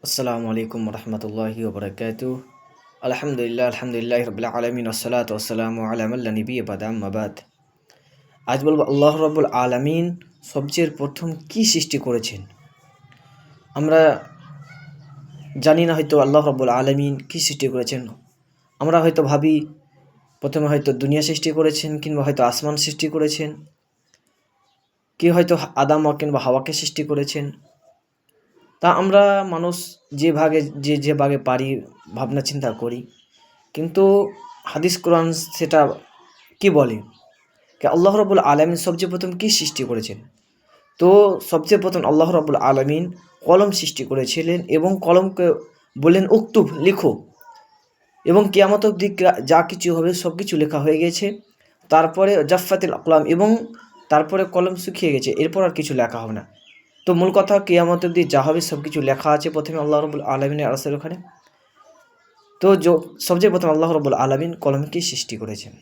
আসসালামু আলাইকুম রহমতুল্লাহি ওবরাকাতুহ। আলহামদুলিল্লাহ রাব্বিল আলামিন ওয়াসসালাতু ওয়াসসালামু আলা মান লা নাবিয়্যা বা'দা আম্মা বাদ। আজ বলবো আল্লাহ রাব্বুল আলামিন সবচেয়ে প্রথম কি সৃষ্টি করেছেন। আমরা জানি না হয়তো আল্লাহ রাব্বুল আলামিন কি সৃষ্টি করেছেন। আমরা হয়তো ভাবি প্রথমে হয়তো দুনিয়া সৃষ্টি করেছেন, কিংবা হয়তো আসমান সৃষ্টি করেছেন, কেউ হয়তো আদম কিংবা হাওয়াকে সৃষ্টি করেছেন। তা আমরা মানুষ যে ভাগে পারি ভাবনা চিন্তা করি, কিন্তু হাদিস কোরআন সেটা কি বলে যে আল্লাহ রাব্বুল আলামিন সবচেয়ে প্রথম কি সৃষ্টি করেছেন। তো সবচেয়ে প্রথম আল্লাহ রাব্বুল আলামিন কলম সৃষ্টি করেছিলেন এবং কলমকে বললেন উক্তুব, লিখো, এবং কিয়ামত অবধি যা কিছু হবে সব কিছু লেখা হয়ে গেছে। তারপরে জাফাতিল আকলাম, এবং তারপরে কলম শুকিয়ে গেছে, এরপর আর কিছু লেখা হবে না। তো মূল কথা কিয়ামত অবধি যা হবে সব কিছু লেখা আছে প্রথমে আল্লাহ রাব্বুল আলামিনের আরশের ওখানে। তো সবচেয়ে প্রথম আল্লাহ রাব্বুল আলামিন কলমকে সৃষ্টি করেছেন।